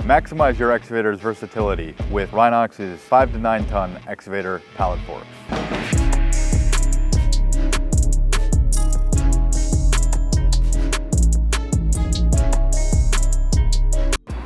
Maximize your excavator's versatility with Rhinox's 5 to 9 ton excavator pallet forks.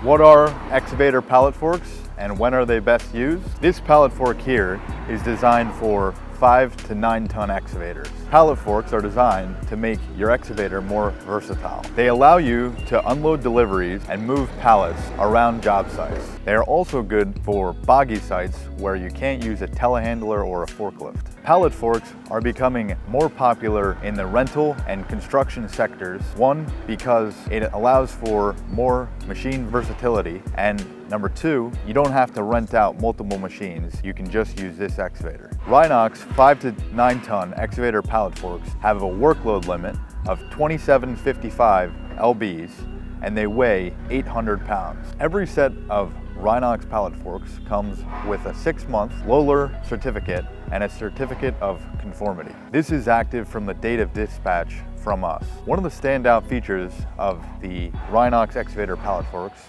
What are excavator pallet forks and when are they best used? This pallet fork here is designed for 5 to 9 ton excavators. Pallet forks are designed to make your excavator more versatile. They allow you to unload deliveries and move pallets around job sites. They are also good for boggy sites where you can't use a telehandler or a forklift. Pallet forks are becoming more popular in the rental and construction sectors. One, because it allows for more machine versatility, and number two, you don't have to rent out multiple machines. You can just use this excavator. Rhinox 5 to 9 ton excavator pallet forks have a workload limit of 2755 lbs and they weigh 800 pounds. Every set of Rhinox pallet forks comes with a 6-month Loader certificate and a certificate of conformity. This is active from the date of dispatch from us. One of the standout features of the Rhinox excavator pallet forks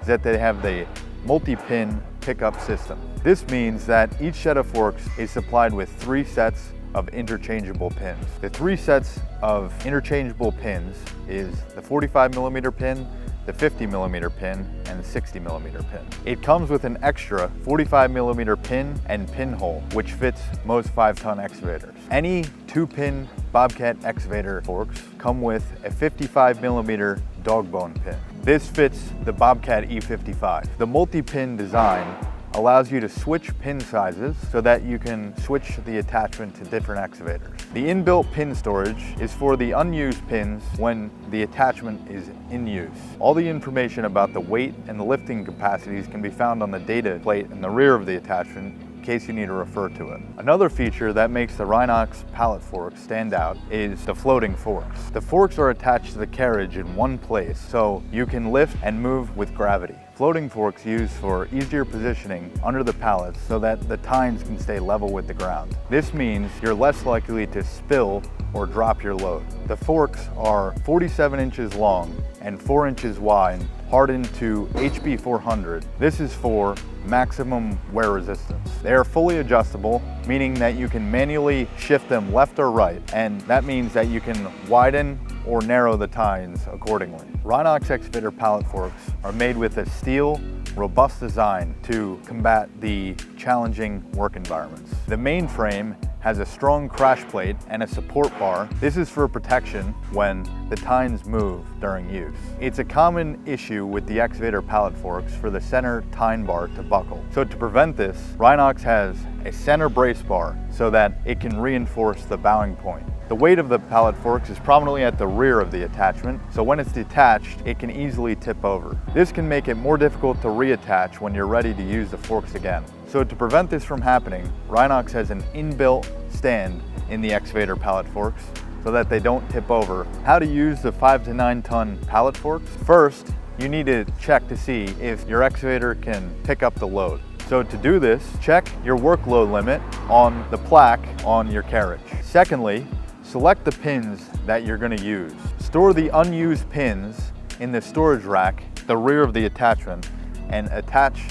is that they have the multi-pin pickup system. This means that each set of forks is supplied with 3 sets of interchangeable pins. The 3 sets of interchangeable pins is the 45mm pin, the 50mm pin, and the 60mm pin. It comes with an extra 45mm pin and pinhole, which fits most 5-ton excavators. Any 2-pin Bobcat excavator forks come with a 55mm dog bone pin. This fits the Bobcat E55. The multi-pin design allows you to switch pin sizes so that you can switch the attachment to different excavators. The inbuilt pin storage is for the unused pins when the attachment is in use. All the information about the weight and the lifting capacities can be found on the data plate in the rear of the attachment in case you need to refer to it. Another feature that makes the Rhinox pallet forks stand out is the floating forks. The forks are attached to the carriage in one place so you can lift and move with gravity. Floating forks used for easier positioning under the pallets so that the tines can stay level with the ground. This means you're less likely to spill or drop your load. The forks are 47 inches long and 4 inches wide, hardened to HB 400. This is for maximum wear resistance. They are fully adjustable, meaning that you can manually shift them left or right, and that means that you can widen or narrow the tines accordingly. Rhinox excavator pallet forks are made with a steel, robust design to combat the challenging work environments. The main frame has a strong crash plate and a support bar. This is for protection when the tines move during use. It's a common issue with the excavator pallet forks for the center tine bar to buckle. So to prevent this, Rhinox has a center brace bar so that it can reinforce the bowing point. The weight of the pallet forks is prominently at the rear of the attachment, so when it's detached, it can easily tip over. This can make it more difficult to reattach when you're ready to use the forks again. So to prevent this from happening, Rhinox has an inbuilt stand in the excavator pallet forks so that they don't tip over. How to use the 5 to 9 ton pallet forks? First, you need to check to see if your excavator can pick up the load. So to do this, check your workload limit on the plaque on your carriage. Secondly, select the pins that you're going to use. Store the unused pins in the storage rack, the rear of the attachment, and attach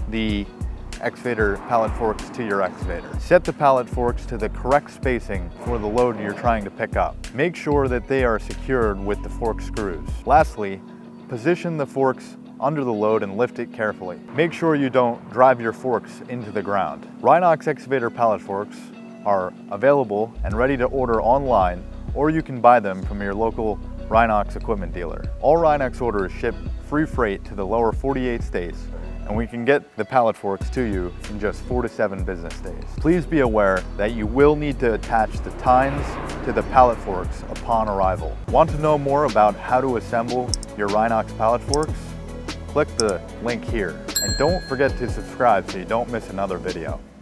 the excavator pallet forks to your excavator. Set the pallet forks to the correct spacing for the load you're trying to pick up. Make sure that they are secured with the fork screws. Lastly, position the forks under the load and lift it carefully. Make sure you don't drive your forks into the ground. Rhinox excavator pallet forks are available and ready to order online, or you can buy them from your local Rhinox equipment dealer. All Rhinox orders ship free freight to the lower 48 states, and we can get the pallet forks to you in just 4 to 7 business days. Please be aware that you will need to attach the tines to the pallet forks upon arrival. Want to know more about how to assemble your Rhinox pallet forks? Click the link here, and don't forget to subscribe so you don't miss another video.